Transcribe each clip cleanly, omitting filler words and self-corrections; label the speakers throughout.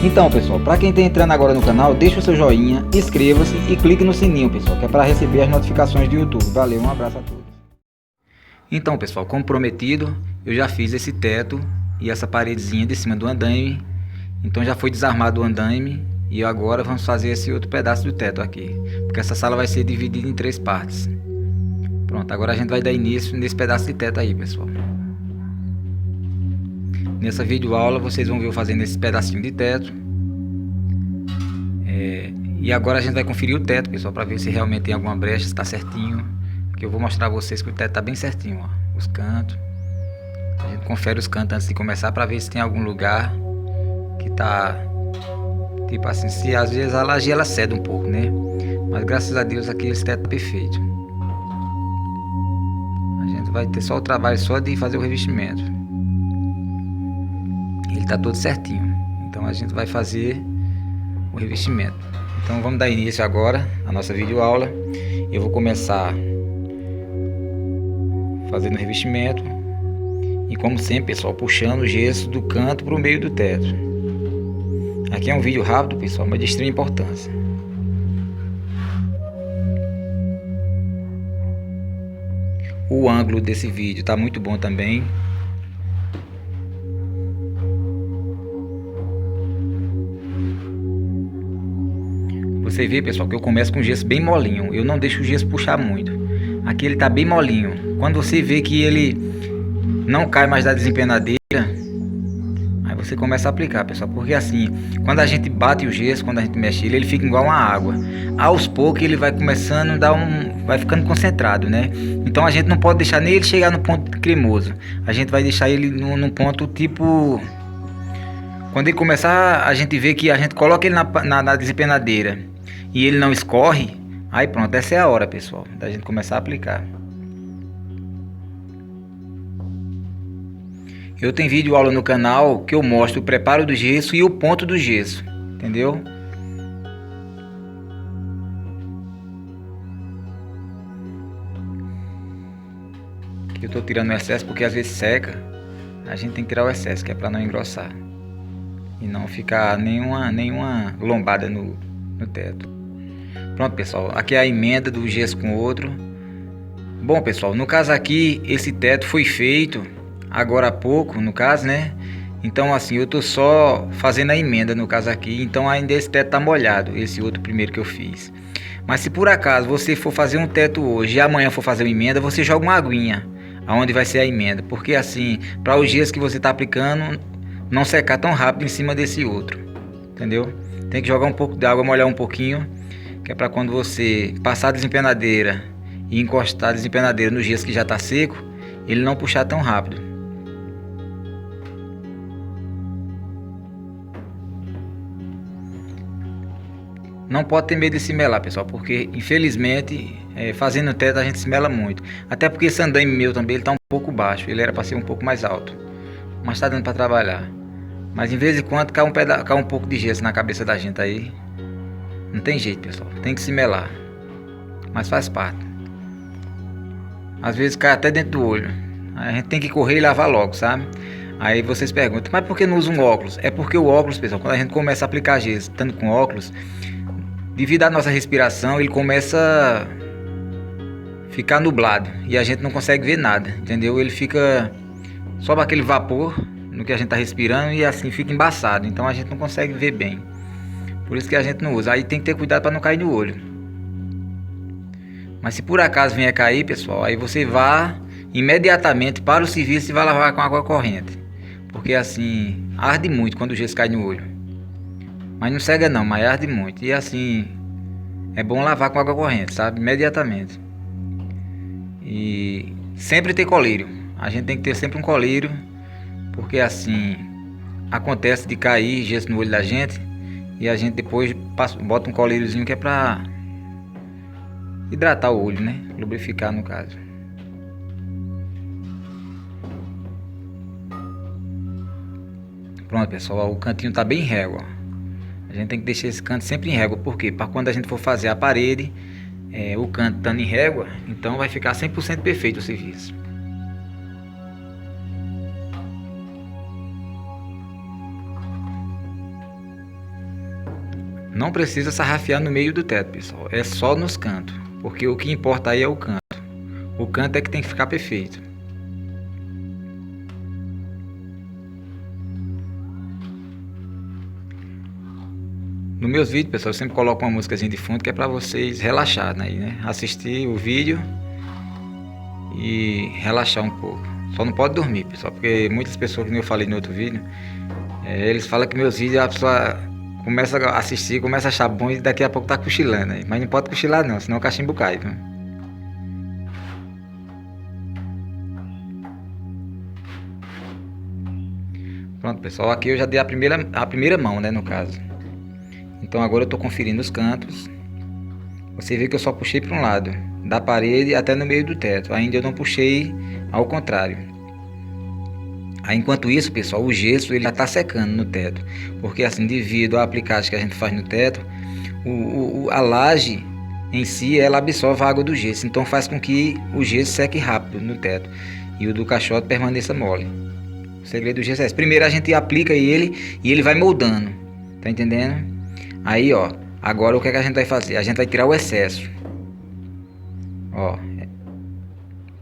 Speaker 1: Então, pessoal, para quem está entrando agora no canal, deixa o seu joinha, inscreva-se e clique no sininho, pessoal, que é para receber as notificações do YouTube. Valeu, um abraço a todos. Então, pessoal, como prometido, eu já fiz esse teto e essa paredezinha de cima do andaime. Então já foi desarmado o andaime e agora vamos fazer esse outro pedaço do teto aqui, porque essa sala vai ser dividida em 3 partes. Pronto, agora a gente vai dar início nesse pedaço de teto aí, pessoal. Nessa videoaula vocês vão ver eu fazendo esse pedacinho de teto. E agora a gente vai conferir o teto, pessoal, para ver se realmente tem alguma brecha, se está certinho. Porque eu vou mostrar a vocês que o teto está bem certinho, ó, os cantos. A gente confere os cantos antes de começar para ver se tem algum lugar que tá tipo assim, se às vezes a laje ela cede um pouco, né? Mas graças a Deus aqui esse teto tá perfeito. A gente vai ter só o trabalho só de fazer o revestimento. Ele tá todo certinho. Então a gente vai fazer o revestimento. Então vamos dar início agora à nossa videoaula. Eu vou começar fazendo o revestimento. E como sempre, pessoal, puxando o gesso do canto para o meio do teto. Aqui é um vídeo rápido, pessoal, mas de extrema importância. O ângulo desse vídeo está muito bom também. Você vê, pessoal, que eu começo com o gesso bem molinho. Eu não deixo o gesso puxar muito. Aqui ele está bem molinho. Quando você vê que ele não cai mais da desempenadeira, aí você começa a aplicar, pessoal, porque assim, quando a gente bate o gesso, quando a gente mexe ele fica igual uma água. Aos poucos ele vai começando a dar vai ficando concentrado, né? Então a gente não pode deixar nem ele chegar no ponto cremoso. A gente vai deixar ele num ponto tipo, quando ele começar, a gente vê que a gente coloca ele na desempenadeira e ele não escorre, aí pronto, essa é a hora, pessoal, da gente começar a aplicar. Eu tenho vídeo aula no canal que eu mostro o preparo do gesso e o ponto do gesso, entendeu? Aqui eu tô tirando o excesso porque às vezes seca, a gente tem que tirar o excesso, que é para não engrossar e não ficar nenhuma lombada no teto. Pronto, pessoal, aqui é a emenda do gesso com o outro. Bom, pessoal, no caso aqui, esse teto foi feito agora há pouco, no caso, né? Então assim, eu tô só fazendo a emenda no caso aqui. Então ainda esse teto tá molhado, esse outro primeiro que eu fiz. Mas se por acaso você for fazer um teto hoje e amanhã for fazer uma emenda, você joga uma aguinha aonde vai ser a emenda, porque assim, para os dias que você tá aplicando não secar tão rápido em cima desse outro, entendeu? Tem que jogar um pouco de água, molhar um pouquinho, que é para quando você passar a desempenadeira e encostar a desempenadeira nos dias que já tá seco, ele não puxar tão rápido. Não pode ter medo de se melar, pessoal, porque infelizmente fazendo teto a gente se mela muito. Até porque esse andaime meu também ele tá um pouco baixo, ele era para ser um pouco mais alto, mas tá dando para trabalhar. Mas em vez em quando cai um pouco de gesso na cabeça da gente aí. Não tem jeito, pessoal, tem que se melar, mas faz parte. Às vezes cai até dentro do olho, a gente tem que correr e lavar logo, sabe? Aí vocês perguntam, mas por que não usa um óculos? É porque o óculos, pessoal, quando a gente começa a aplicar gesso estando com óculos, devido à nossa respiração, ele começa a ficar nublado e a gente não consegue ver nada, entendeu? Ele fica só aquele vapor no que a gente está respirando e assim fica embaçado, então a gente não consegue ver bem. Por isso que a gente não usa. Aí tem que ter cuidado para não cair no olho. Mas se por acaso vier cair, pessoal, aí você vá imediatamente para o serviço e vai lavar com água corrente, porque assim arde muito quando o gesso cai no olho. Mas não cega não, mas arde muito. E assim, é bom lavar com água corrente, sabe? Imediatamente. E sempre ter colírio. A gente tem que ter sempre um colírio, porque assim, acontece de cair gesso no olho da gente, e a gente depois bota um colíriozinho que é pra hidratar o olho, né? Lubrificar no caso. Pronto, pessoal, o cantinho tá bem régua. A gente tem que deixar esse canto sempre em régua, porque para quando a gente for fazer a parede, o canto estando em régua, então vai ficar 100% perfeito o serviço. Não precisa sarrafiar no meio do teto, pessoal. É só nos cantos. Porque o que importa aí é o canto. O canto é que tem que ficar perfeito. Nos meus vídeos, pessoal, eu sempre coloco uma músicazinha de fundo que é pra vocês relaxarem aí, né? Assistir o vídeo e relaxar um pouco. Só não pode dormir, pessoal, porque muitas pessoas, como eu falei no outro vídeo, eles falam que meus vídeos a pessoa começa a assistir, começa a achar bom e daqui a pouco tá cochilando aí. Mas não pode cochilar não, senão o cachimbo cai, viu? Pronto, pessoal, aqui eu já dei a primeira mão, né, no caso. Então agora eu tô conferindo os cantos. Você vê que eu só puxei para um lado, da parede até no meio do teto. Ainda eu não puxei ao contrário. Aí, enquanto isso, pessoal, o gesso ele já está secando no teto. Porque assim, devido à aplicagem que a gente faz no teto, a laje em si, ela absorve a água do gesso. Então faz com que o gesso seque rápido no teto. E o do caixote permaneça mole. O segredo do gesso é esse. Primeiro a gente aplica ele e ele vai moldando. Tá entendendo? Aí, ó. Agora o que é que a gente vai fazer? A gente vai tirar o excesso. Ó.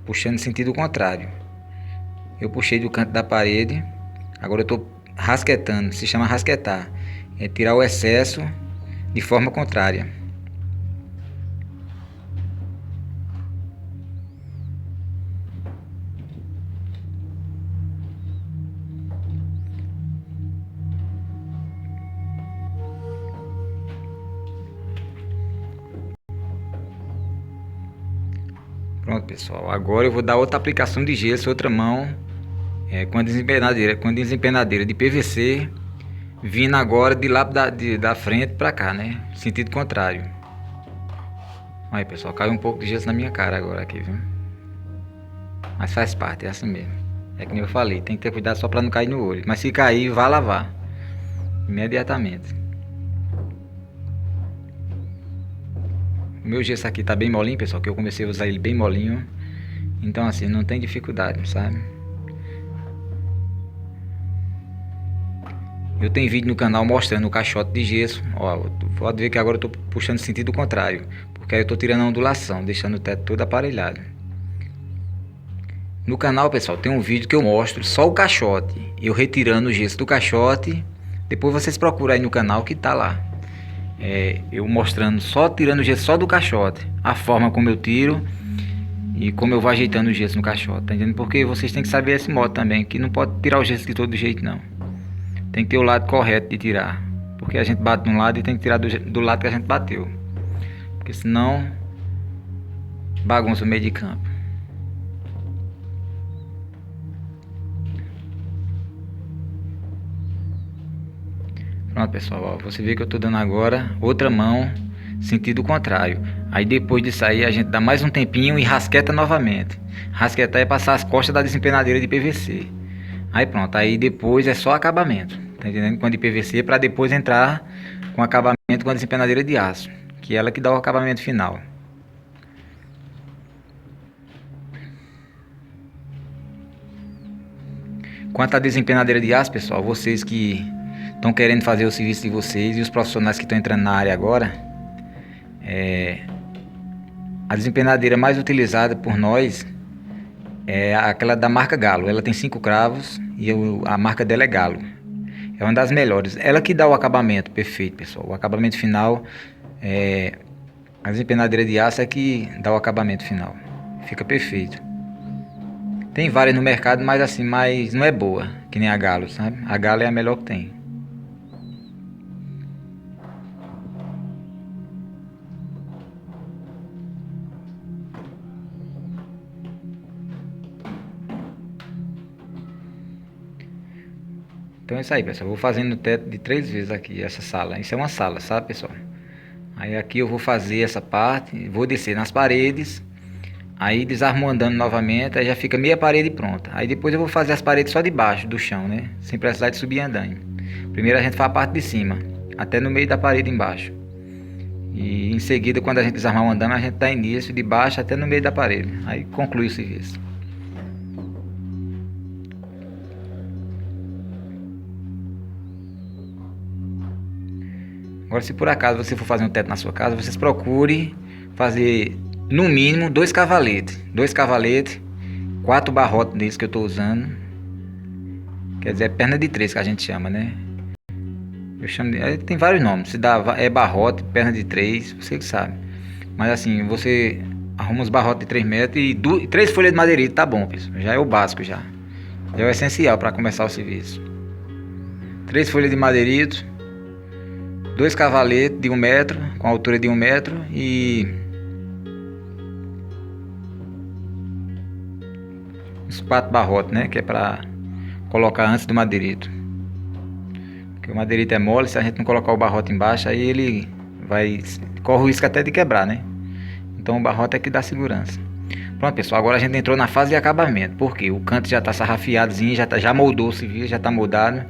Speaker 1: Puxando em sentido contrário. Eu puxei do canto da parede. Agora eu tô rasquetando. Se chama rasquetar. É tirar o excesso de forma contrária. Pronto, pessoal. Agora eu vou dar outra aplicação de gesso, outra mão, com a desempenadeira de PVC, vindo agora de lá da frente para cá, né? Sentido contrário. Aí, pessoal, caiu um pouco de gesso na minha cara agora aqui, viu? Mas faz parte, é assim mesmo. É que nem eu falei, tem que ter cuidado só para não cair no olho. Mas se cair, vá lavar imediatamente. O meu gesso aqui tá bem molinho, pessoal, que eu comecei a usar ele bem molinho. Então assim, não tem dificuldade, sabe? Eu tenho vídeo no canal mostrando o caixote de gesso. Ó, pode ver que agora eu tô puxando sentido contrário, porque aí eu tô tirando a ondulação, deixando o teto todo aparelhado. No canal, pessoal, tem um vídeo que eu mostro só o caixote, eu retirando o gesso do caixote. Depois vocês procuram aí no canal que tá lá. Eu mostrando só tirando o gesso só do caixote, a forma como eu tiro e como eu vou ajeitando o gesso no caixote, tá entendendo? Porque vocês têm que saber esse modo também, que não pode tirar o gesso de todo jeito não. Tem que ter o lado correto de tirar, porque a gente bate de um lado e tem que tirar do lado que a gente bateu, porque senão bagunça o meio de campo. Pronto, pessoal, ó, você vê que eu tô dando agora outra mão, sentido contrário. Aí depois disso aí a gente dá mais um tempinho e rasqueta novamente. Rasquetar é passar as costas da desempenadeira de PVC. Aí pronto, aí depois é só acabamento, tá entendendo? Com a de PVC para depois entrar com acabamento com a desempenadeira de aço, que é ela que dá o acabamento final. Quanto à desempenadeira de aço, pessoal, vocês que estão querendo fazer o serviço de vocês e os profissionais que estão entrando na área agora, a desempenadeira mais utilizada por nós é aquela da marca Galo. Ela tem 5 cravos e a marca dela é Galo. É uma das melhores. Ela que dá o acabamento perfeito, pessoal. O acabamento final, a desempenadeira de aço é que dá o acabamento final. Fica perfeito. Tem várias no mercado, mas assim, mas não é boa, que nem a Galo, sabe? A Galo é a melhor que tem. Então é isso aí, pessoal. Eu vou fazendo no teto de 3 vezes aqui, essa sala. Isso é uma sala, sabe, pessoal? Aí aqui eu vou fazer essa parte, vou descer nas paredes, aí desarmo andando novamente, aí já fica meia parede pronta. Aí depois eu vou fazer as paredes só de baixo do chão, né? Sem precisar de subir andando. Primeiro a gente faz a parte de cima, até no meio da parede embaixo. E em seguida, quando a gente desarmar o andame, a gente dá início de baixo até no meio da parede. Aí conclui o serviço. Agora, se por acaso você for fazer um teto na sua casa, vocês procurem fazer no mínimo 2 cavaletes. 2 cavaletes, 4 barrotes desses que eu estou usando. Quer dizer, é perna de 3 que a gente chama, né? Eu chamo de, tem vários nomes. Se dá, é barrote, perna de 3, você que sabe. Mas assim, você arruma os barrotes de 3 metros e 3 folhas de madeirite, tá bom, pessoal. Já é o básico já. Já é o essencial para começar o serviço. 3 folhas de madeirite, 2 cavaletes de 1 metro, com altura de 1 metro e os 4 barrotes, né? Que é para colocar antes do madeirito. Porque o madeirito é mole, se a gente não colocar o barrote embaixo, aí ele corre o risco até de quebrar, né? Então o barrote é que dá segurança. Pronto, pessoal, agora a gente entrou na fase de acabamento. Porque o canto já está sarrafiadozinho, já moldou o serviço, já está moldado.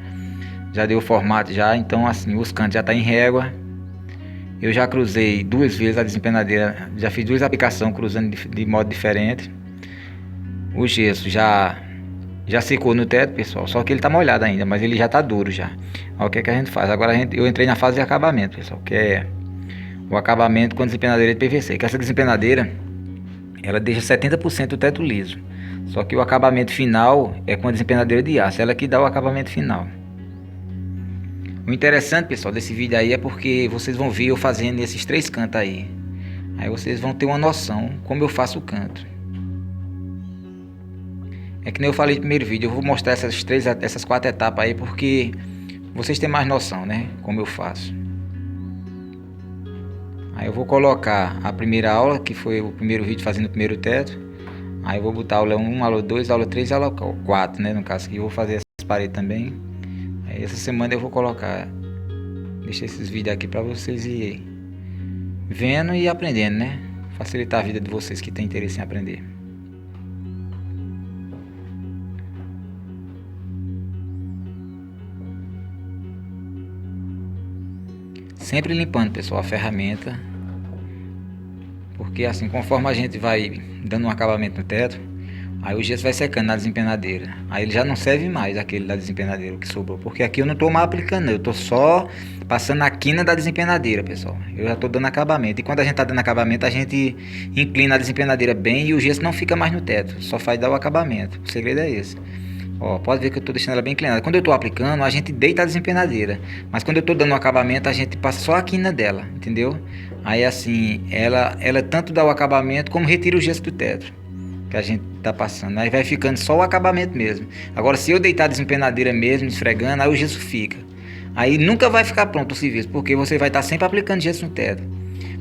Speaker 1: Já deu o formato já, então assim, os cantos já tá em régua. Eu já cruzei 2 vezes a desempenadeira, já fiz 2 aplicações cruzando de modo diferente. O gesso já secou no teto, pessoal, só que ele tá molhado ainda, mas ele já tá duro já. Ó, o que é que a gente faz? Agora eu entrei na fase de acabamento, pessoal, que é o acabamento com desempenadeira de PVC. Que essa desempenadeira, ela deixa 70% do teto liso. Só que o acabamento final é com a desempenadeira de aço, ela que dá o acabamento final. O interessante, pessoal, desse vídeo aí é porque vocês vão ver eu fazendo esses 3 cantos aí. Aí vocês vão ter uma noção como eu faço o canto. É que nem eu falei no primeiro vídeo, eu vou mostrar essas 4 etapas aí porque vocês têm mais noção, né? Como eu faço. Aí eu vou colocar a primeira aula, que foi o primeiro vídeo fazendo o primeiro teto. Aí eu vou botar aula 1, aula 2, aula 3 e aula 4, né? No caso aqui eu vou fazer essas paredes também. Aí essa semana eu vou colocar, deixar esses vídeos aqui para vocês irem vendo e aprendendo, né? Facilitar a vida de vocês que têm interesse em aprender. Sempre limpando, pessoal, a ferramenta. Porque assim, conforme a gente vai dando um acabamento no teto, aí o gesso vai secando na desempenadeira. Aí ele já não serve mais aquele da desempenadeira que sobrou. Porque aqui eu não estou mais aplicando, eu estou só passando a quina da desempenadeira, pessoal. Eu já estou dando acabamento. E quando a gente está dando acabamento, a gente inclina a desempenadeira bem e o gesso não fica mais no teto. Só faz dar o acabamento. O segredo é esse. Ó, pode ver que eu estou deixando ela bem inclinada. Quando eu estou aplicando, a gente deita a desempenadeira. Mas quando eu estou dando o acabamento, a gente passa só a quina dela, entendeu? Aí assim, ela tanto dá o acabamento como retira o gesso do teto que a gente tá passando. Aí vai ficando só o acabamento mesmo. Agora, se eu deitar a desempenadeira mesmo, esfregando, aí o gesso fica. Aí nunca vai ficar pronto o serviço, porque você vai estar sempre aplicando gesso no teto.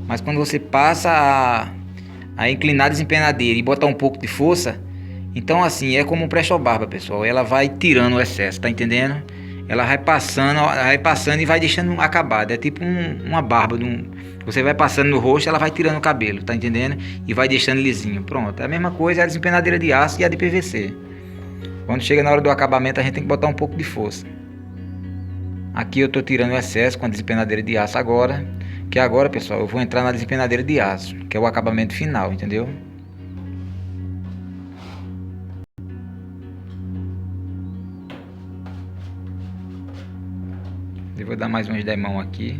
Speaker 1: Mas quando você passa a inclinar a desempenadeira e botar um pouco de força, então assim, é como um pré-barba, pessoal. Ela vai tirando o excesso, tá entendendo? Ela vai passando e vai deixando acabado. É tipo uma barba de um... Você vai passando no rosto, ela vai tirando o cabelo, tá entendendo? E vai deixando lisinho. Pronto, é a mesma coisa, é a desempenadeira de aço e a de PVC. Quando chega na hora do acabamento, a gente tem que botar um pouco de força. Aqui eu tô tirando o excesso com a desempenadeira de aço agora. Que agora, pessoal, eu vou entrar na desempenadeira de aço, que é o acabamento final, entendeu? Eu vou dar mais umas 10 mãos aqui.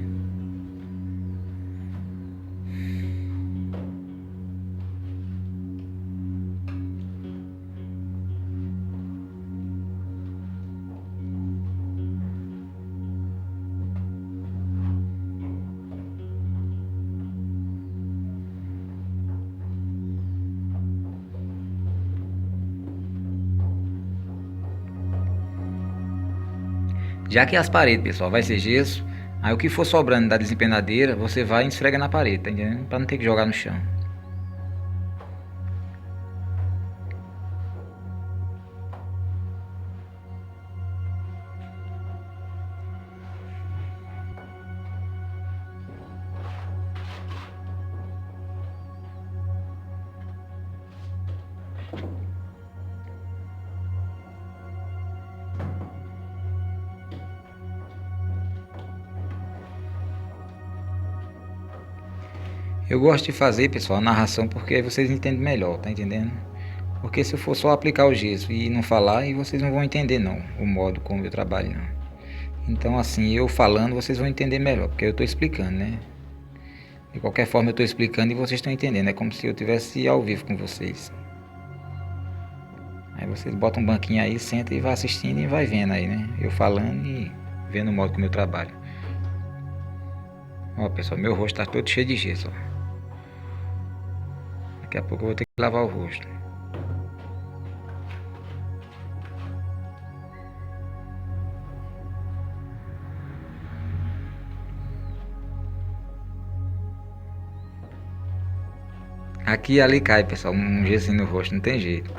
Speaker 1: Já que as paredes, pessoal, vai ser gesso, aí o que for sobrando da desempenadeira, você vai e esfrega na parede, tá entendendo? Pra não ter que jogar no chão. Eu gosto de fazer, pessoal, a narração porque aí vocês entendem melhor, tá entendendo? Porque se eu for só aplicar o gesso e não falar, aí vocês não vão entender não, o modo como eu trabalho não. Então assim, eu falando, vocês vão entender melhor, porque eu tô explicando, né? De qualquer forma eu tô explicando e vocês estão entendendo. É como se eu tivesse ao vivo com vocês. Aí vocês botam um banquinho aí, senta e vai assistindo e vai vendo aí, né? Eu falando e vendo o modo como eu trabalho. Ó, pessoal, meu rosto tá todo cheio de gesso, ó. Daqui a pouco eu vou ter que lavar o rosto. Aqui e ali cai, pessoal, um gesso no rosto, não tem jeito.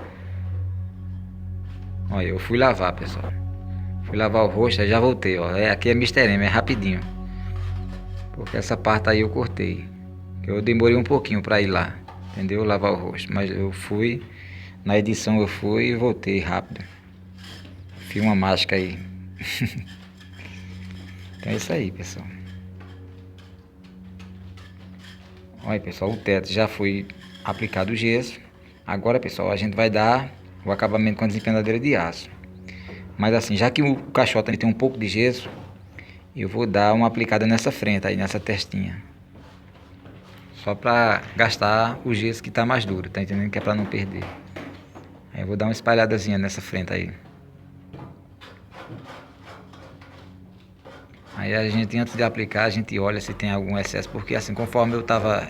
Speaker 1: Olha, eu fui lavar, pessoal. Fui lavar o rosto, aí já voltei, ó. Aqui é Mr. M, é rapidinho. Porque essa parte aí eu cortei. Eu demorei um pouquinho pra ir lá, entendeu? Lavar o rosto. Mas eu fui, na edição eu fui e voltei rápido. Fiz uma mágica aí. Então é isso aí, pessoal. Olha, pessoal, o teto já foi aplicado o gesso. Agora, pessoal, a gente vai dar o acabamento com a desempenadeira de aço. Mas assim, já que o caixote tem um pouco de gesso, eu vou dar uma aplicada nessa frente aí, nessa testinha. Só pra gastar o gesso que tá mais duro, tá entendendo? Que é pra não perder. Aí eu vou dar uma espalhadazinha nessa frente aí. Aí a gente, antes de aplicar, a gente olha se tem algum excesso, porque assim, conforme eu tava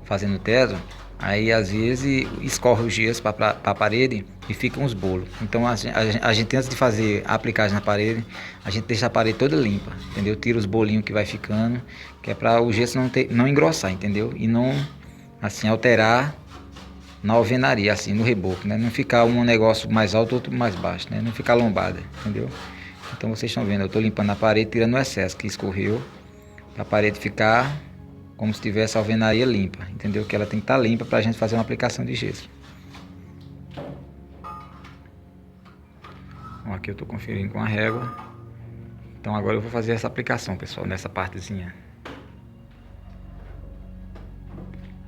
Speaker 1: fazendo o teto, aí às vezes escorre o gesso para a parede e ficam os bolos. Então a gente antes de fazer a aplicagem na parede, a gente deixa a parede toda limpa, entendeu? Tira os bolinhos que vai ficando, que é para o gesso não engrossar, entendeu? E não assim alterar na alvenaria, assim, no reboco, né? Não ficar um negócio mais alto, outro mais baixo, né? Não ficar lombada, entendeu? Então vocês estão vendo, eu estou limpando a parede, tirando o excesso que escorreu, para a parede ficar como se tivesse a alvenaria limpa, entendeu? Que ela tem que estar limpa para a gente fazer uma aplicação de gesso. Bom, aqui eu estou conferindo com a régua. Então agora eu vou fazer essa aplicação, pessoal, nessa partezinha.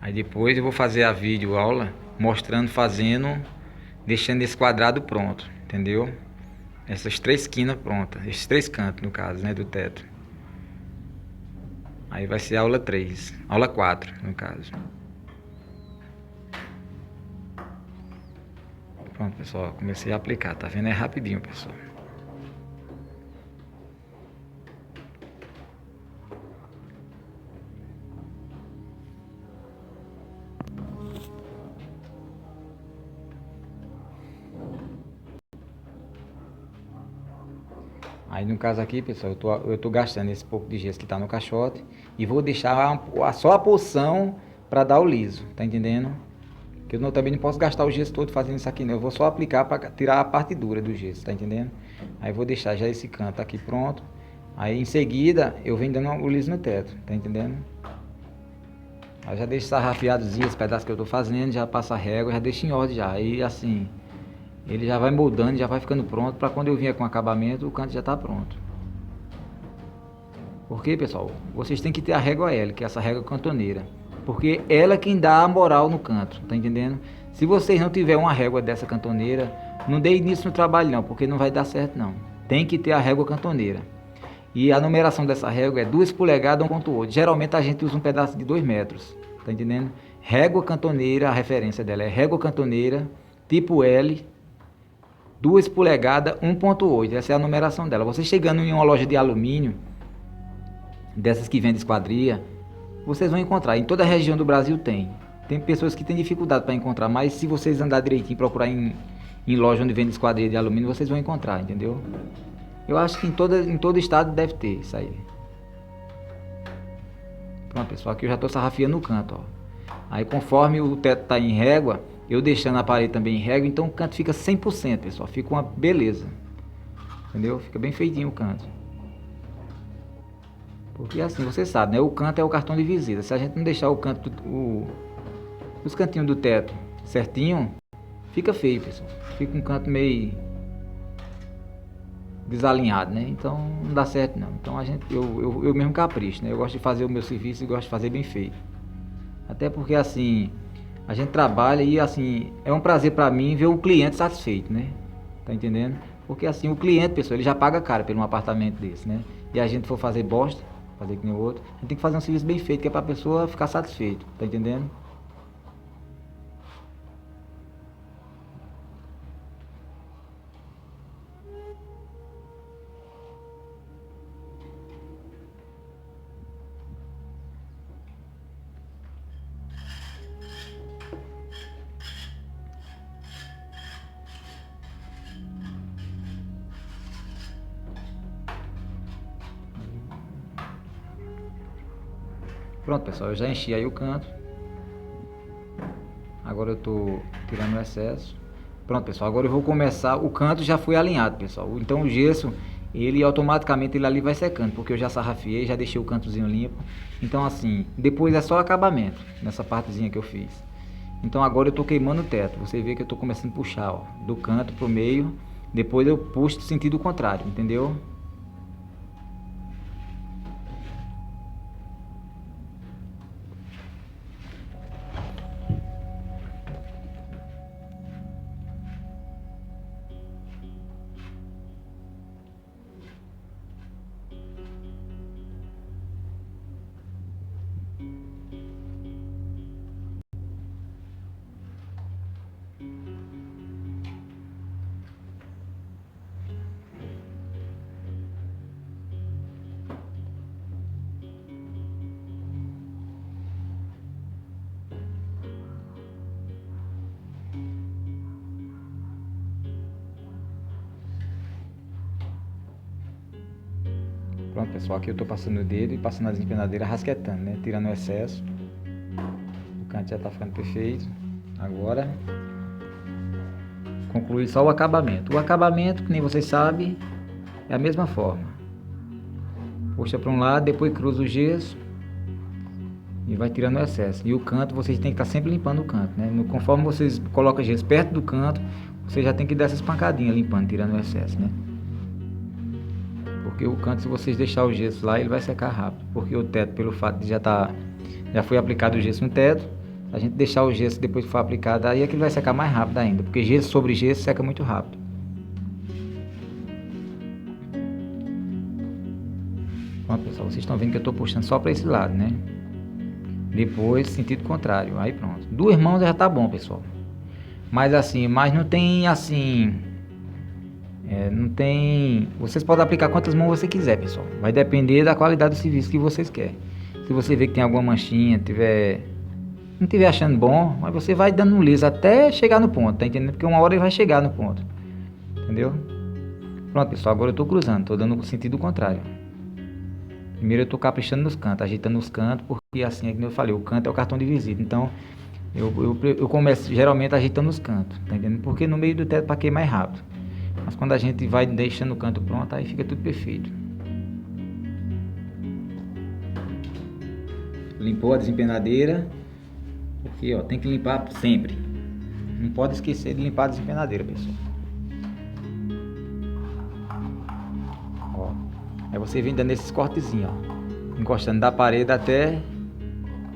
Speaker 1: Aí depois eu vou fazer a vídeo aula mostrando, fazendo, deixando esse quadrado pronto, entendeu? Essas três quinas prontas, esses três cantos no caso, né, do teto. Aí vai ser aula 3, aula 4 no caso. Pronto, pessoal, comecei a aplicar, tá vendo? É rapidinho, pessoal. Aí no caso aqui, pessoal, eu tô gastando esse pouco de gesso que tá no caixote e vou deixar só a porção para dar o liso, tá entendendo? Que eu também não posso gastar o gesso todo fazendo isso aqui não, eu vou só aplicar para tirar a parte dura do gesso, tá entendendo? Aí vou deixar já esse canto aqui pronto, aí em seguida eu venho dando o liso no teto, tá entendendo? Aí já deixo sarrafiadozinho esse pedaço que eu tô fazendo, já passa a régua, já deixo em ordem já, aí assim... Ele já vai moldando, já vai ficando pronto para quando eu vier com acabamento, o canto já está pronto. Porque, pessoal, vocês têm que ter a régua L, que é essa régua cantoneira. Porque ela é quem dá a moral no canto, tá entendendo? Se vocês não tiverem uma régua dessa cantoneira, não dê início no trabalho não, porque não vai dar certo não. Tem que ter a régua cantoneira. E a numeração dessa régua é 2 polegadas 1.8. Geralmente a gente usa um pedaço de 2 metros, tá entendendo? Régua cantoneira, a referência dela é régua cantoneira, tipo L, 2 polegadas 1.8, essa é a numeração dela. Você chegando em uma loja de alumínio, dessas que vende esquadria, vocês vão encontrar, em toda a região do Brasil tem. Tem pessoas que têm dificuldade para encontrar, mas se vocês andar direitinho e procurar em loja onde vende esquadria de alumínio, vocês vão encontrar, entendeu? Eu acho que em todo estado deve ter isso aí. Pronto, pessoal, aqui eu já estou sarrafiando no canto, ó. Aí conforme o teto está em régua, eu deixando a parede também em régua, então o canto fica 100%, pessoal, fica uma beleza, entendeu? Fica bem feitinho o canto. Porque assim, você sabe, né? O canto é o cartão de visita. Se a gente não deixar o canto, os cantinhos do teto certinho, fica feio, pessoal. Fica um canto meio desalinhado, né? Então não dá certo não. Então eu mesmo capricho, né? Eu gosto de fazer o meu serviço e gosto de fazer bem feito. Até porque assim, a gente trabalha e assim, é um prazer para mim ver o cliente satisfeito, né? Tá entendendo? Porque assim, o cliente, pessoal, ele já paga caro por um apartamento desse, né? E a gente for fazer bosta, fazer que nem o outro, a gente tem que fazer um serviço bem feito, que é pra pessoa ficar satisfeito, tá entendendo? Pronto, pessoal, eu já enchi aí o canto. Agora eu tô tirando o excesso. Pronto, pessoal, agora eu vou começar. O canto já foi alinhado, pessoal. Então o gesso, ele automaticamente ele ali vai secando, porque eu já sarrafiei, já deixei o cantozinho limpo. Então assim, depois é só acabamento nessa partezinha que eu fiz. Então agora eu tô queimando o teto. Você vê que eu tô começando a puxar, ó, do canto pro meio. Depois eu puxo no sentido contrário, entendeu? Pronto, pessoal, aqui eu tô passando o dedo e passando as empenadeiras rasquetando, né? Tirando o excesso. O canto já tá ficando perfeito. Agora, concluir só o acabamento. O acabamento, que nem vocês sabem, é a mesma forma. Puxa para um lado, depois cruza o gesso e vai tirando o excesso. E o canto, vocês têm que estar sempre limpando o canto, né? Conforme vocês colocam o gesso perto do canto, você já tem que dar essas pancadinhas limpando, tirando o excesso, né? Porque o canto, se vocês deixar o gesso lá, ele vai secar rápido. Porque o teto, pelo fato de já foi aplicado o gesso no teto, se a gente deixar o gesso depois que for aplicado, aí é que ele vai secar mais rápido ainda. Porque gesso sobre gesso seca muito rápido. Pronto, pessoal, vocês estão vendo que eu estou puxando só para esse lado, né? Depois, sentido contrário. Aí pronto. 2 mãos já tá bom, pessoal. Mas assim, mas não tem assim... não tem... Vocês podem aplicar quantas mãos você quiser, pessoal. Vai depender da qualidade do serviço que vocês querem. Se você vê que tem alguma manchinha, não tiver achando bom, mas você vai dando um liso até chegar no ponto, tá entendendo? Porque uma hora ele vai chegar no ponto. Entendeu? Pronto, pessoal, agora eu tô cruzando, tô dando o sentido contrário. Primeiro eu tô caprichando nos cantos, ajeitando os cantos, porque assim, como eu falei, o canto é o cartão de visita. Então, eu começo geralmente ajeitando os cantos, tá entendendo? Porque no meio do teto para queimar mais rápido. Mas quando a gente vai deixando o canto pronto, aí fica tudo perfeito. Limpou a desempenadeira, porque ó, tem que limpar sempre. Não pode esquecer de limpar a desempenadeira, pessoal. Ó, aí você vem dando esses cortezinhos, ó, encostando da parede até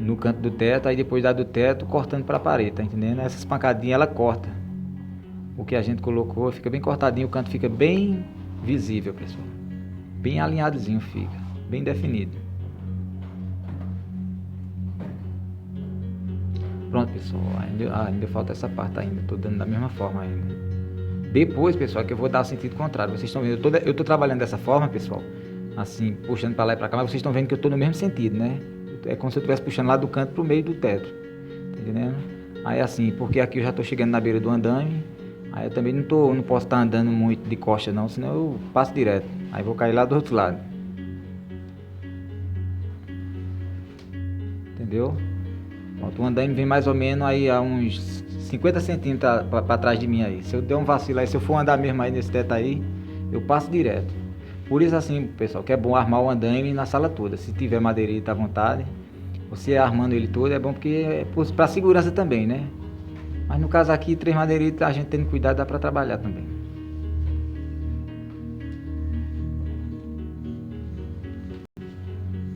Speaker 1: no canto do teto, aí depois do teto cortando para a parede, tá entendendo? Essas pancadinhas ela corta o que a gente colocou, fica bem cortadinho, o canto fica bem visível, pessoal. Bem alinhadozinho fica, bem definido. Pronto, pessoal, ainda falta essa parte ainda, tô dando da mesma forma ainda. Depois, pessoal, que eu vou dar o sentido contrário. Vocês estão vendo, eu tô trabalhando dessa forma, pessoal, assim, puxando para lá e para cá, mas vocês estão vendo que eu tô no mesmo sentido, né? É como se eu estivesse puxando lá do canto pro meio do teto, tá entendendo? Aí assim, porque aqui eu já tô chegando na beira do andame, aí eu também não posso estar andando muito de costa não, senão eu passo direto, aí vou cair lá do outro lado. Entendeu? Pronto, o andame vem mais ou menos aí a uns 50 centímetros para trás de mim aí. Se eu der um vacilo aí, se eu for andar mesmo aí nesse teto aí, eu passo direto. Por isso assim, pessoal, que é bom armar o andame na sala toda. Se tiver madeirita à vontade, você armando ele todo é bom porque é para segurança também, né? Mas no caso aqui, 3 madeiritas, a gente tendo cuidado dá para trabalhar também.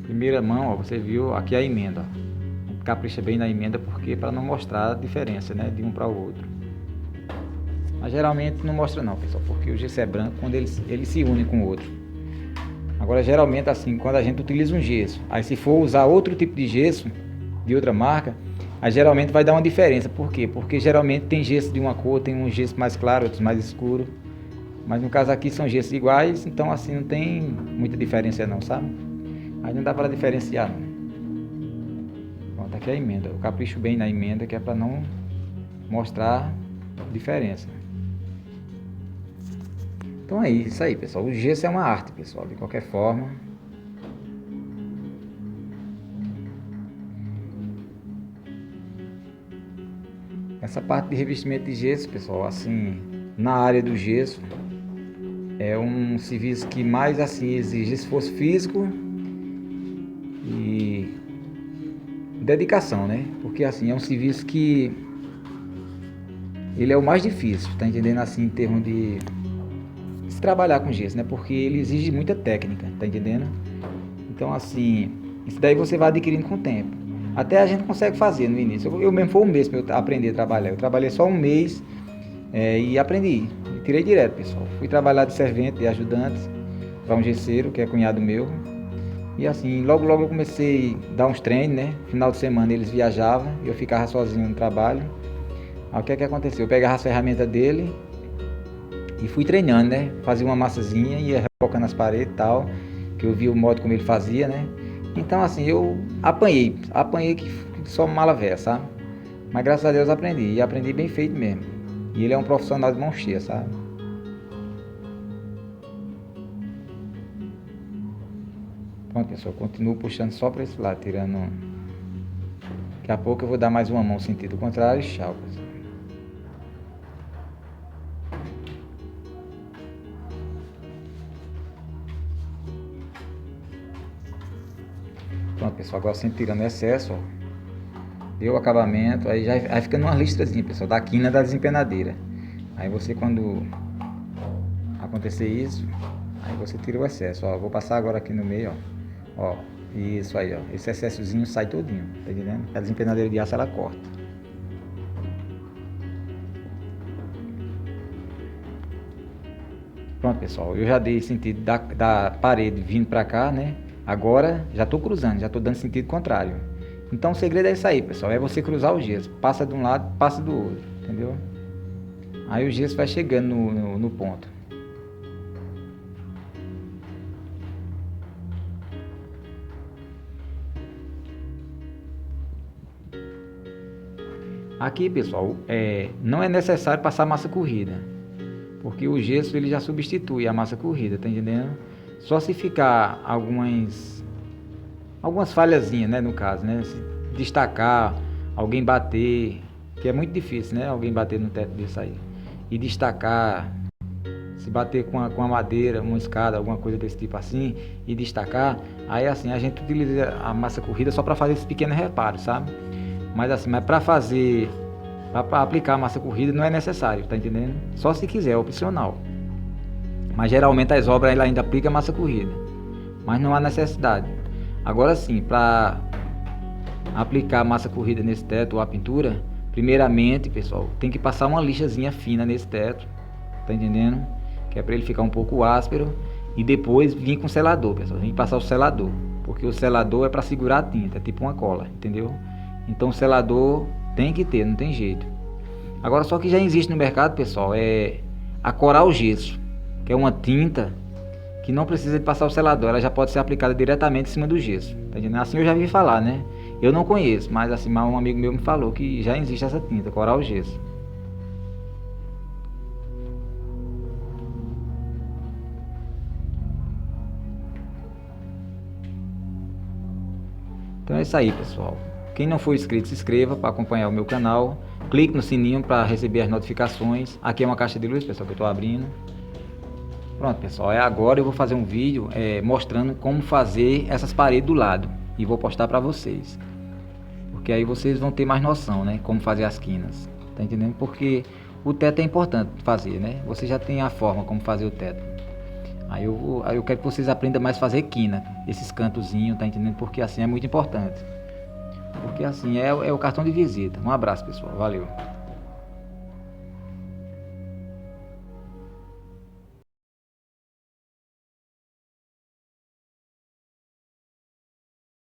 Speaker 1: Primeira mão, ó, você viu aqui a emenda, ó. Capricha bem na emenda porque para não mostrar a diferença, né, de um para o outro. Mas geralmente não mostra não, pessoal, porque o gesso é branco quando ele se une com o outro. Agora geralmente assim, quando a gente utiliza um gesso, aí se for usar outro tipo de gesso, de outra marca, aí geralmente vai dar uma diferença. Por quê? Porque geralmente tem gesso de uma cor, tem um gesso mais claro, outros mais escuro. Mas no caso aqui são gessos iguais, então assim não tem muita diferença não, sabe? Aí não dá para diferenciar não. Pronto, aqui é a emenda. Eu capricho bem na emenda, que é para não mostrar diferença. Então é isso aí, pessoal. O gesso é uma arte, pessoal, de qualquer forma. Essa parte de revestimento de gesso, pessoal, assim, na área do gesso, é um serviço que mais assim exige esforço físico e dedicação, né? Porque assim, é um serviço que ele é o mais difícil, tá entendendo? Assim, em termos de se trabalhar com gesso, né? Porque ele exige muita técnica, tá entendendo? Então assim, isso daí você vai adquirindo com o tempo. Até a gente consegue fazer no início. Eu mesmo foi um mês para eu aprender a trabalhar. Eu trabalhei só um mês e aprendi. E tirei direto, pessoal. Fui trabalhar de servente, de ajudante, para um gesseiro, que é cunhado meu. E assim, logo eu comecei a dar uns treinos, né? Final de semana eles viajavam, eu ficava sozinho no trabalho. Aí o que é que aconteceu? Eu pegava as ferramentas dele e fui treinando, né? Fazia uma massazinha, ia rebocando as paredes e tal, que eu vi o modo como ele fazia, né? Então assim, eu apanhei que só mala véia, sabe? Mas graças a Deus aprendi, e aprendi bem feito mesmo. E ele é um profissional de mão cheia, sabe? Pronto, pessoal, continuo puxando só para esse lado, tirando. Daqui a pouco eu vou dar mais uma mão sentido contrário e tchau, pessoal. Pronto, pessoal, agora sempre tirando o excesso, ó. Deu o acabamento, aí já vai ficando uma listrazinha, pessoal, da quina da desempenadeira. Aí você, quando acontecer isso, aí você tira o excesso, ó. Vou passar agora aqui no meio, ó. Isso aí, ó. Esse excessozinho sai todinho, tá entendendo? A desempenadeira de aço ela corta. Pronto, pessoal, eu já dei sentido da parede vindo pra cá, né? Agora já tô cruzando, já tô dando sentido contrário. Então o segredo é isso aí, pessoal, é você cruzar o gesso. Passa de um lado, passa do outro, entendeu? Aí o gesso vai chegando no ponto. Aqui, pessoal, não é necessário passar massa corrida, porque o gesso ele já substitui a massa corrida, tá entendendo? Só se ficar algumas falhazinhas, né, no caso, né? Se destacar, alguém bater, que é muito difícil, né? Alguém bater no teto disso aí. E destacar, se bater com a madeira, uma escada, alguma coisa desse tipo assim, e destacar, aí assim, a gente utiliza a massa corrida só para fazer esses pequenos reparos, sabe? Mas assim, para aplicar a massa corrida não é necessário, tá entendendo? Só se quiser, é opcional. Mas geralmente as obras ela ainda aplicam a massa corrida, mas não há necessidade. Agora sim, para aplicar a massa corrida nesse teto ou a pintura, primeiramente, pessoal, tem que passar uma lixazinha fina nesse teto, tá entendendo? Que é para ele ficar um pouco áspero, e depois vir com o selador, pessoal. Tem que passar o selador, porque o selador é para segurar a tinta, é tipo uma cola, entendeu? Então o selador tem que ter, não tem jeito. Agora só que já existe no mercado, pessoal, é a Coral Gesso, que é uma tinta que não precisa de passar o selador, ela já pode ser aplicada diretamente em cima do gesso, tá entendendo? Assim eu já vi falar, né? Eu não conheço, mas assim, um amigo meu me falou que já existe essa tinta, Coral Gesso. Então é isso aí, pessoal. Quem não for inscrito, se inscreva para acompanhar o meu canal. Clique no sininho para receber as notificações. Aqui é uma caixa de luz, pessoal, que eu estou abrindo. Pronto, pessoal, agora eu vou fazer um vídeo mostrando como fazer essas paredes do lado. E vou postar para vocês. Porque aí vocês vão ter mais noção, né? Como fazer as quinas. Tá entendendo? Porque o teto é importante fazer, né? Você já tem a forma como fazer o teto. Aí eu quero que vocês aprendam mais a fazer quina. Esses cantozinhos, tá entendendo? Porque assim é muito importante. Porque assim é o cartão de visita. Um abraço, pessoal. Valeu.